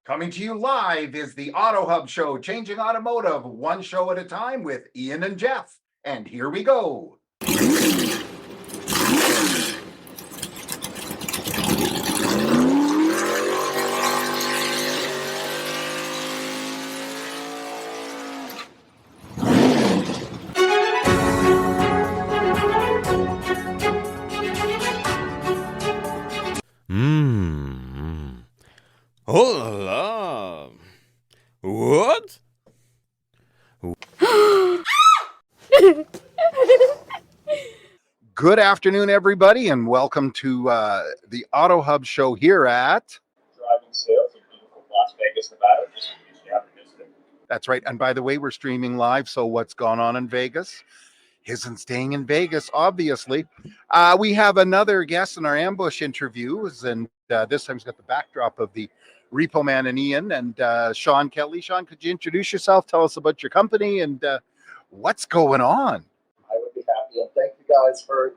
Coming to you live is the AutoHub show, changing automotive one show at a time with Ian and Jeff. And here we go. Oh la la. What? Good afternoon, everybody, and welcome to the AutoHub show here at Driving sales in beautiful Las Vegas, Nevada. Just in case you haven't missed it. That's right. And by the way, we're streaming live. So what's gone on in Vegas isn't staying in Vegas, obviously. We have another guest in our ambush interviews, and this time he's got the backdrop of the Repo Man and Ian and Sean Kelly. Sean, could you introduce yourself? Tell us about your company and what's going on. I would be happy, and thank you guys for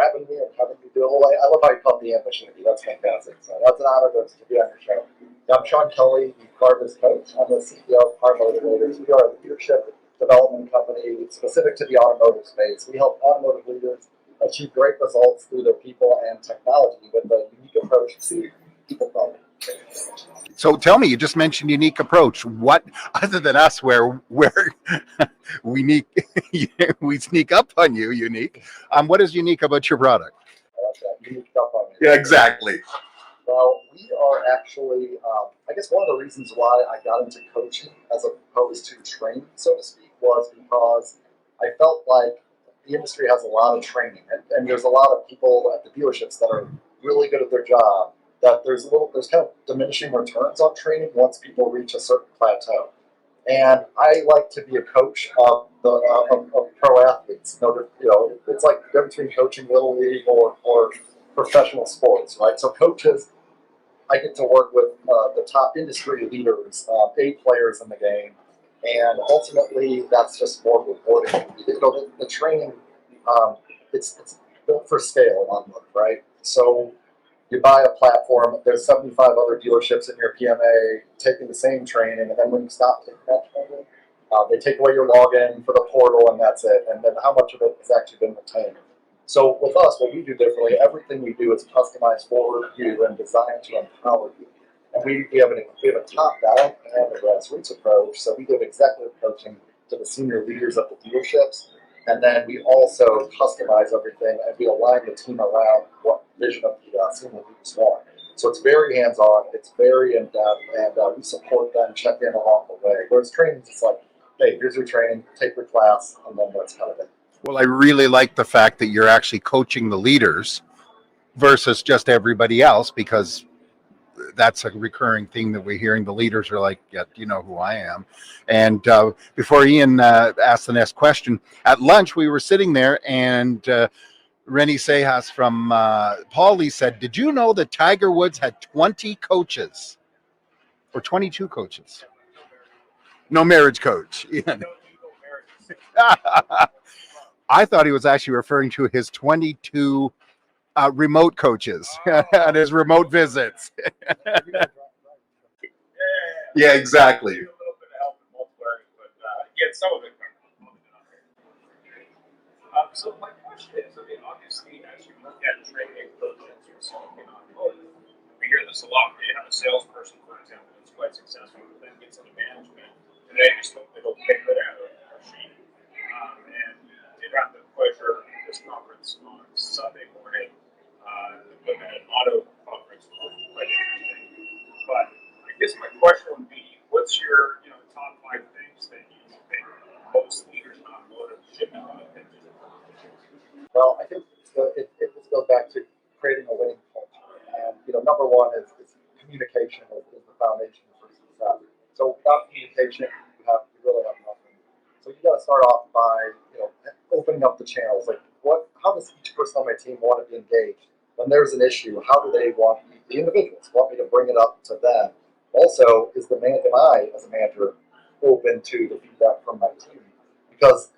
having me and having me do it. I love how you call it the ambush interview. That's fantastic. So that's an honor to be on your show. I'm Sean Kelly, the Carver's coach. I'm the CEO of Car Motivators. We are a leadership development company specific to the automotive space. We help automotive leaders achieve great results through their people and technology with a unique approach to people development. So tell me, you just mentioned unique approach. What, other than us, where we sneak up on you, unique? What is unique about your product? I like that. Unique stuff on it. Yeah, exactly. Well, we are actually, I guess one of the reasons why I got into coaching as opposed to training, so to speak, was because I felt like the industry has a lot of training, and there's a lot of people at the dealerships that are really good at their job, that there's kind of diminishing returns on training once people reach a certain plateau. And I like to be a coach of pro athletes. It's like the difference between coaching Little League or professional sports, right? So coaches, I get to work with the top industry leaders, A players in the game, and ultimately that's just more rewarding. The training, it's built for scale in automotive, right? So you buy a platform, there's 75 other dealerships in your PMA taking the same training, and then when you stop taking that training, they take away your login for the portal, and that's it. And then how much of it has actually been retained? So with us, what we do differently, everything we do is customized for you and designed to empower you. And we have a top-down and a grassroots approach, so we give executive coaching to the senior leaders of the dealerships, and then we also customize everything, and we align the team around what vision of the senior leaders want. So it's very hands-on, it's very in-depth, and we support them, check in along the way. Whereas training is just like, hey, here's your training, take your class, and then that's kind of it. Well, I really like the fact that you're actually coaching the leaders versus just everybody else, because that's a recurring thing that we're hearing. The leaders are like, yeah, you know who I am. And before Ian asked the next question, at lunch, we were sitting there and Rennie Sejas from Paulie said, did you know that Tiger Woods had 20 coaches or 22 coaches? No marriage coach. Ian. I thought he was actually referring to his 22 remote coaches and his remote visits. Yeah, exactly. A little bit of help in multiple areas, but yeah, some of it covered. So my question is, I mean, obviously, as you look at training coaches or something on automotive, we hear this a lot. Where you have a salesperson, for example, that's quite successful, but then gets into management, and they just hope they don't pick it out or she. And did have the pleasure of this conference on Sunday morning, with an auto conference, which was quite interesting. But I guess my question would be, what's your top 5 things that you think most leaders in automotive should be paying attention to? Well, I think it just goes back to creating a winning culture. And, number one is communication is the foundation for success. So without communication, you really have nothing. So you got to start off by, opening up the channels. Like, how does each person on my team want to be engaged? When there's an issue, how do they want me, the individuals want me to bring it up to them? Also, am I, as a manager, open to the feedback from my team? Because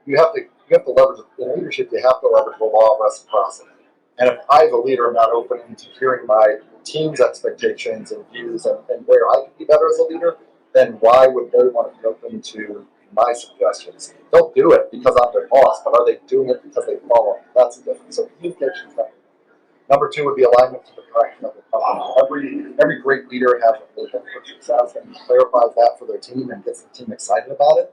you have to leverage, in leadership, you have to leverage the law of reciprocity. And if I, as a leader, am not open to hearing my team's expectations and views and where I can be better as a leader, then why would they want to be open to my suggestions? They'll do it because I'm their boss, but are they doing it because they follow me? That's the difference. So communication is number one. Number two would be alignment to the direction of the company. Every great leader has a vision for success and clarifies that for their team and gets the team excited about it.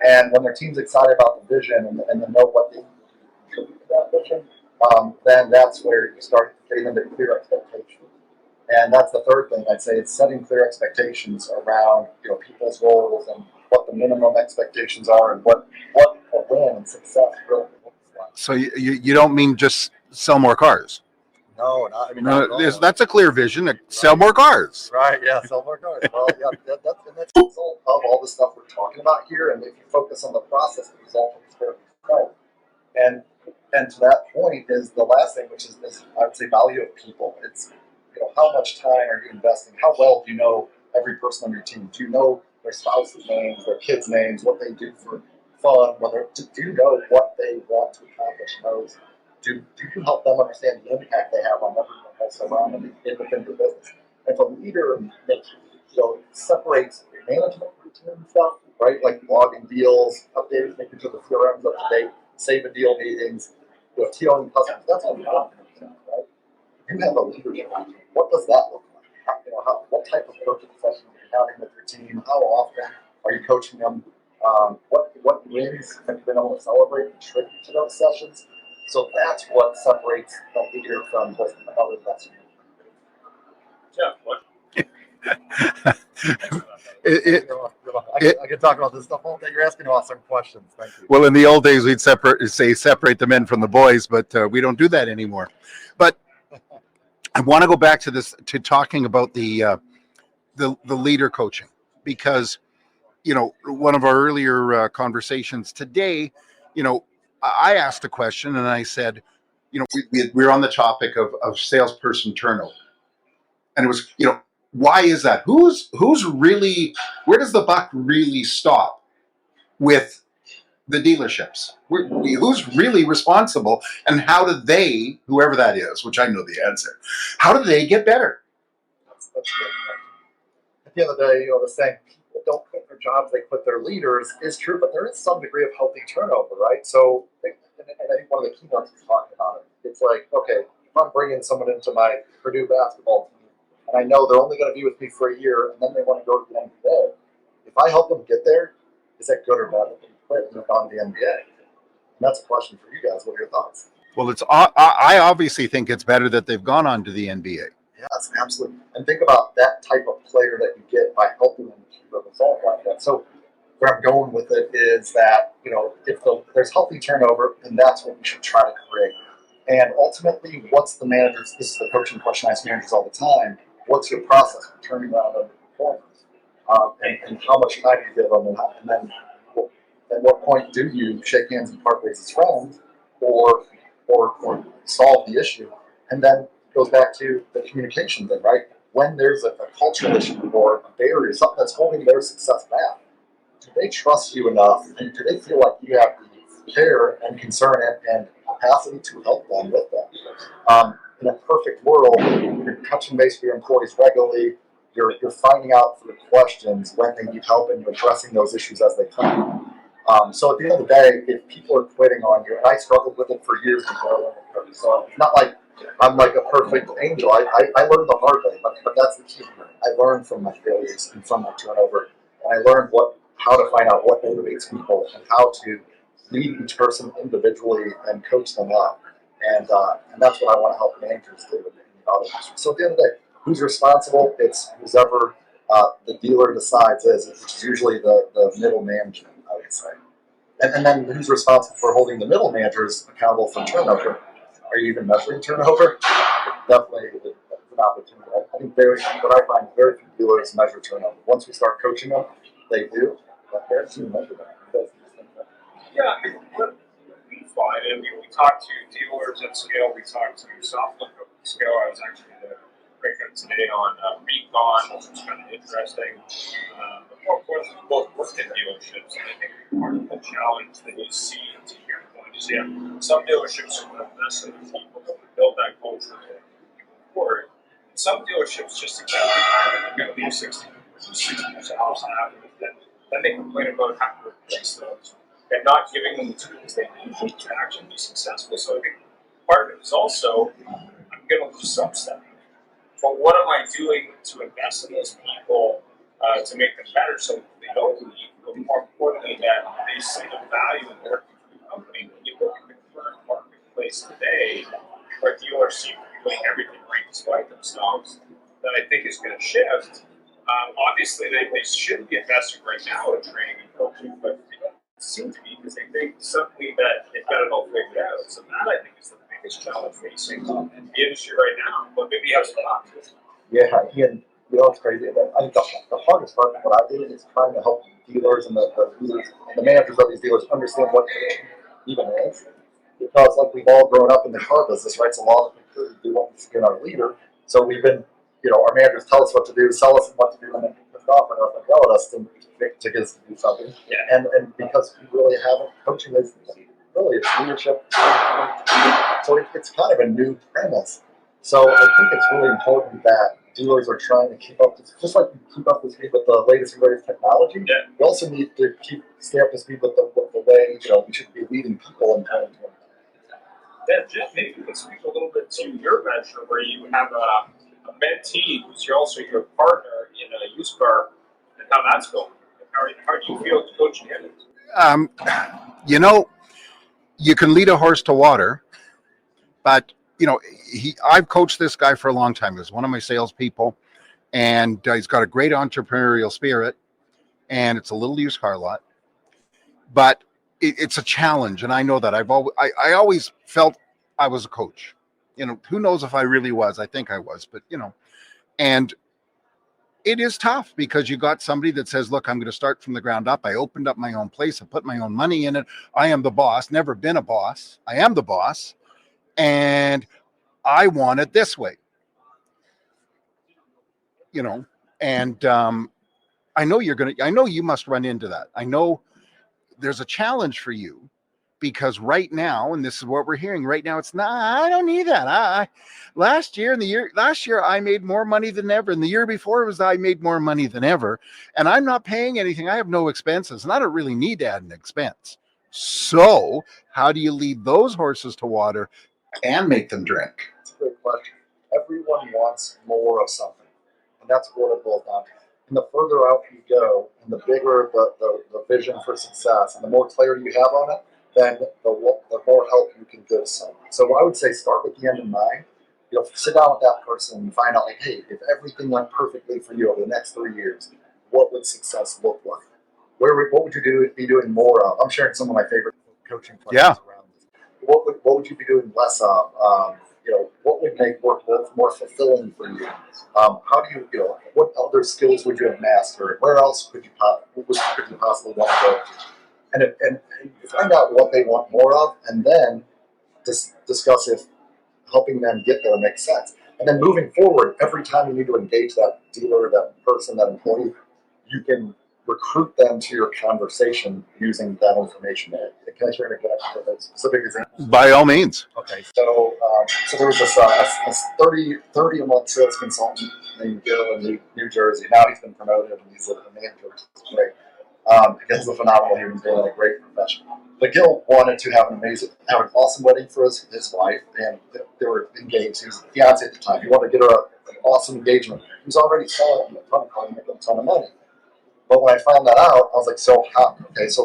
And when their team's excited about the vision and they know what they need to contribute to that vision, then that's where you start getting into clear expectations. And that's the third thing I'd say. It's setting clear expectations around people's roles and what the minimum expectations are and what a win and success really looks like. So you don't mean just sell more cars? No, not, I mean, No, not at all. that's a clear vision. Sell more cars. Right, yeah, sell more cars. Well, yeah, that's the result of all the stuff we're talking about here. And if you focus on the process, the result is very exciting. And to that point is the last thing, which is I would say value of people. It's how much time are you investing? How well do you know every person on your team? Do you know their spouse's names, their kids' names, what they do for fun? Do you know what they want to accomplish? Do you help them understand the impact they have on everyone else around them within the business? If a leader separates management routine stuff, right, like logging deals, updating, making sure the CRM's up to date, saving deal meetings, TOing customers, that's all right? You have a leadership team. What does that look like? What type of coaching sessions are you having with your team? How often are you coaching them? What wins have you been able to celebrate and contribute to those sessions? So that's what separates the leader from just another lesson. Jeff, what? I can talk about this stuff all day. You're asking awesome questions. Thank you. Well, in the old days, we'd separate the men from the boys, but we don't do that anymore. But I want to go back to talking about the leader coaching, because one of our earlier conversations today, I asked a question and I said, we're on the topic of salesperson turnover, and it was, why is that? Who's really, where does the buck really stop with the dealerships? Who's really responsible, and how do they, whoever that is, which I know the answer, how do they get better? That's good. At the end of the day, the saying, people don't quit their jobs, they quit their leaders, is true, but there is some degree of healthy turnover, right? So, and I think one of the keynotes is talking about it. It's like, okay, if I'm bringing someone into my Purdue basketball team, and I know they're only going to be with me for a year, and then they want to go to the NBA, if I help them get there, is that good or bad? If they quit and move on to the NBA? And that's a question for you guys. What are your thoughts? Well, I obviously think it's better that they've gone on to the NBA. Yes, absolutely. And think about that type of player that you get by helping them achieve a result like that. So where I'm going with it is that, if there's healthy turnover, then that's what we should try to create. And ultimately, what's the manager's, this is the coaching question I ask managers all the time, what's your process for turning around underperformers? And how much time do you give them? And then at what point do you shake hands and part ways as friends or solve the issue? And then it goes back to the communication thing, right? When there's a cultural issue or a barrier, something that's holding their success back, do they trust you enough, and do they feel like you have the care and concern and capacity to help them with that? In a perfect world, you're touching base with your employees regularly. You're finding out through questions when they need help, and you're addressing those issues as they come. So at the end of the day, if people are quitting on you, and I struggled with it for years before, so it's not like I'm like a perfect angel. I learned the hard way, but that's the key. I learned from my failures and from my turnover, and I learned how to find out what motivates people and how to lead each person individually and coach them up. And that's what I want to help managers do in the auto industry. So at the end of the day, who's responsible? It's whoever the dealer decides is, which is usually the middle management, I would say. And then who's responsible for holding the middle managers accountable for turnover? Are you even measuring turnover? Definitely an opportunity. I think what I find very few dealers measure turnover. Once we start coaching them, they do, but very few measure that. Yeah, what we find, and we talk to dealers at scale, we talk to software at scale. I was actually at a breakout today on recon, which was kind of interesting. But more importantly, we both worked in dealerships, and I think part of the challenge that you see to your point is, some dealerships don't necessarily people that build that culture forward. Some dealerships just accept it. They're going to leave 60% off half. Then they complain about having to replace those and not giving them the tools they need to actually be successful. So I think part of it is also I'm going to lose some stuff. But what am I doing to invest in those people to make them better so that they don't leave? But more importantly, that they see the value in working for the company. When you look at the current marketplace today, where dealers seem to be doing everything right despite themselves, that I think is going to shift. Obviously, they should be investing right now in training and coaching, but they don't seem to be because they think suddenly that they've got it all figured out. So that I think is the biggest challenge facing the industry right now. But maybe you have some thoughts. Yeah, Ian, it's crazy. I think the hardest part of what I did is trying to help dealers and the leaders and the managers of these dealers understand what coaching even is. Because like we've all grown up in the car business, right? So a lot of people do want to get our leader. So we've been, our managers tell us what to do, sell us what to do, and then pissed off and us and yell at us to get us to do something. Yeah. And because we really haven't, coaching is really it's leadership. So it's kind of a new premise. So I think it's really important that dealers are trying to keep up, just like we keep up to speed with the latest and greatest technology. Yeah. We also need to stay up to speed with the way we should be leading people in 2020. Yeah, Jeff, maybe you can speak a little bit to your venture where you have a mentee who's also your partner in a used car and how that's going. How do you feel coaching him? You can lead a horse to water, but I've coached this guy for a long time. He was one of my salespeople, and he's got a great entrepreneurial spirit, and it's a little used car lot, but it's a challenge, and I know that. I always felt I was a coach. Who knows if I really was? I think I was, but and it is tough because you got somebody that says, "Look, I'm going to start from the ground up. I opened up my own place. I put my own money in it. I am the boss. Never been a boss. I am the boss, and I want it this way." And I know I know you must run into that. I know there's a challenge for you because right now, and this is what we're hearing right now, it's not, I don't need that. Last year I made more money than ever. And the year before I made more money than ever. And I'm not paying anything. I have no expenses and I don't really need to add an expense. So how do you lead those horses to water and make them drink? That's a great question. Everyone wants more of something. And that's what it boils down to. And the further out you go, and the bigger the vision for success, and the more clarity you have on it, then the more help you can give someone. So I would say start with the end in mind. Sit down with that person and find out, like, hey, if everything went perfectly for you over the next 3 years, what would success look like? What would you be doing more of? I'm sharing some of my favorite coaching questions around this. What would you be doing less of? What would make work more fulfilling for you? How do you, what other skills would you have mastered? Where else could you possibly want to go? And find out what they want more of, and then discuss if helping them get there makes sense. And then moving forward, every time you need to engage that dealer, that person, that employee, you can recruit them to your conversation using that information. Can I share a specific example? By all means. Okay, so there was a 30-a-month sales consultant named Bill in New Jersey. Now he's been promoted and he's a manager, which is great. Because of a phenomenal human being and a great professional. But Gil wanted to have an awesome wedding for his wife, and they were engaged. He was a fiance at the time. He wanted to get her an awesome engagement. He was already selling a ton of cars, making a ton of money. But when I found that out, I was like, so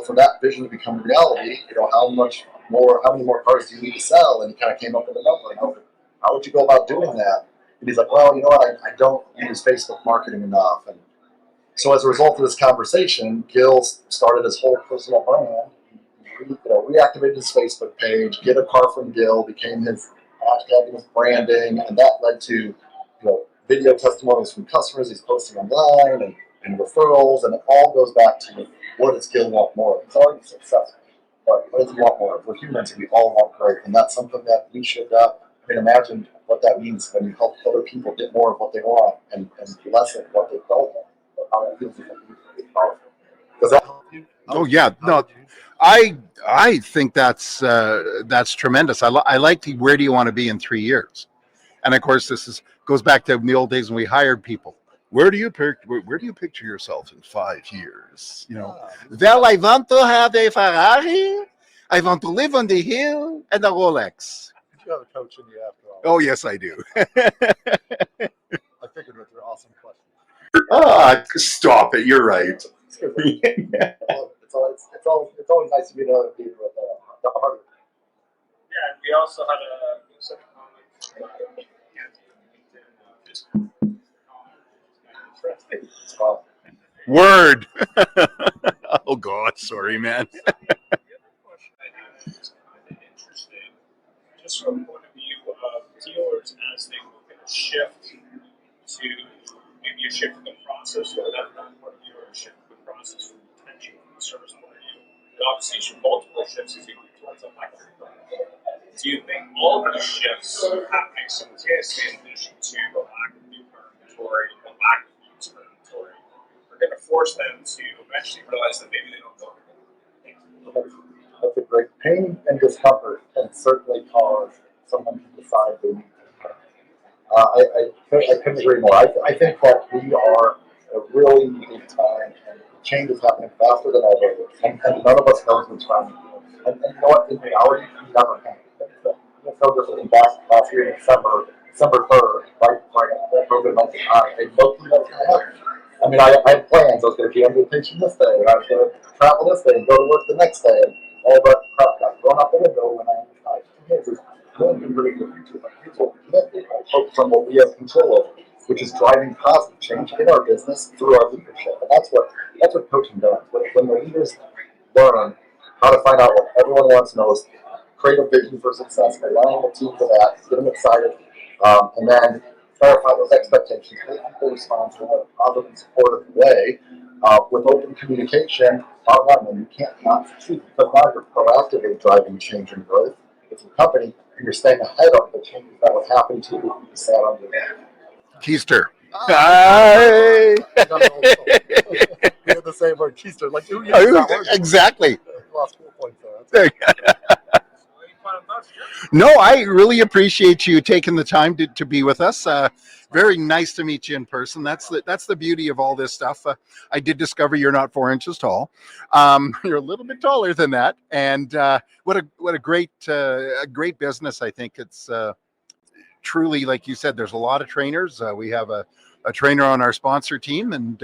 for that vision to become reality, how many more cars do you need to sell? And he kind of came up with a number. Like, how would you go about doing that? And he's like, well, you know what? I don't use Facebook marketing enough. And so as a result of this conversation, Gil started his whole personal brand. Reactivated his Facebook page, get a car from Gil, became his hashtag, his branding, and that led to video testimonials from customers he's posting online and referrals, and it all goes back to what does Gil want more of? He's already successful, but what does he want more of? We're humans and we all want growth, and that's something that we should imagine what that means when you help other people get more of what they want and less of what they don't want. Does that help you? Oh yeah, no, I think that's tremendous. I like where do you want to be in 3 years, and of course this is Goes back to the old days when we hired people. Where do you picture yourself in 5 years? You know, well, I want to have a Ferrari. I want to live on the hill and a Rolex. You have a coach in you after all. Oh, yes, I do. I figured with your awesome question. Stop it. You're right. It's always nice to be another leader with the harder. Yeah, and we also had a comment It's fun. Word. Oh, God. Sorry, man. The other question I have is kind of interesting, just from the point of view of dealers as they look at a shift to maybe a shift in the process, or that point of view, or a shift in the process from retention from the service point of view. And obviously, you multiple shifts as you move towards electric. Do you think all of these shifts happening simultaneously, in addition to the lack of new car inventory, the lack of used car inventory, are going to force them to eventually realize that maybe they don't go? That's a great pain and discomfort can certainly cause someone to decide they need to. I couldn't agree more. I think that we are a really big time, and change is happening faster than ever, and none of us knows what's around. And you know what? In reality, we never can. It's no different than back last year in December 3rd, right after COVID-19. I looked at what's going to happen. I mean, I had plans. I was going to be on vacation this day, and I was going to travel this day and go to work the next day, and all that crap got thrown out the window when I was going to really the future. But here's what we can't do. I focus on what we have control over, which is driving positive change in our business through our leadership. And that's what coaching does. When the leaders learn how to find out what everyone wants most, create a vision for success, align the team to that, get them excited, and then clarify those expectations, make people responsible in a positive and supportive way, with open communication. Bottom line, when you can't not succeed, because now you're proactively driving change and growth with your company, and you're staying ahead of the changes that would happen to you if you sat on your back. Keister. Hi. We had the same word, keister. Like, who uses that word? Exactly. Lost 4 points there. No, I really appreciate you taking the time to be with us. Very nice to meet you in person. That's the beauty of all this stuff. I did discover you're not 4 inches tall. You're a little bit taller than that. And what a great business. I think it's truly, like you said, there's a lot of trainers. We have a trainer on our sponsor team, and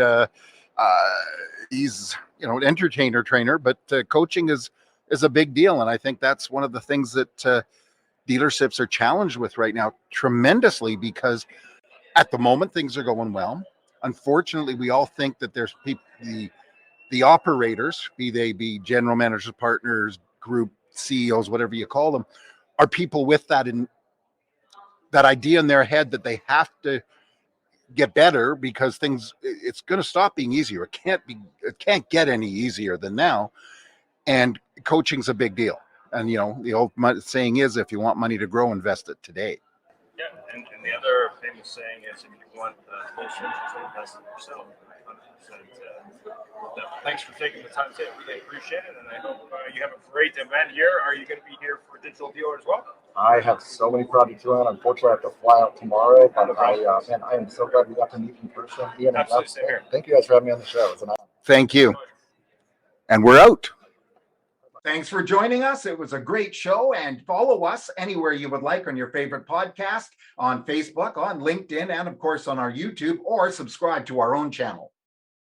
he's an entertainer trainer, but coaching is a big deal. And I think that's one of the things that dealerships are challenged with right now tremendously, because at the moment things are going well. Unfortunately, we all think that there's people, the operators, be they be general managers, partners, group CEOs, whatever you call them, are people with that idea in their head that they have to get better because it's going to stop being easier. It can't get any easier than now. And coaching's a big deal. And, the old saying is, if you want money to grow, invest it today. Yeah, and the other famous saying is, if you want close interest, invest in yourself. 100%. Thanks for taking the time today. We really appreciate it, and I hope you have a great event here. Are you going to be here for Digital Dealer as well? I have so many projects around. Unfortunately, I have to fly out tomorrow, but I am so glad we got to meet in person. Ian, absolutely, same here. Thank you guys for having me on the show. It's an honor. Thank you. And we're out. Thanks for joining us. It was a great show, and follow us anywhere you would like on your favorite podcast, on Facebook, on LinkedIn, and of course on our YouTube, or subscribe to our own channel.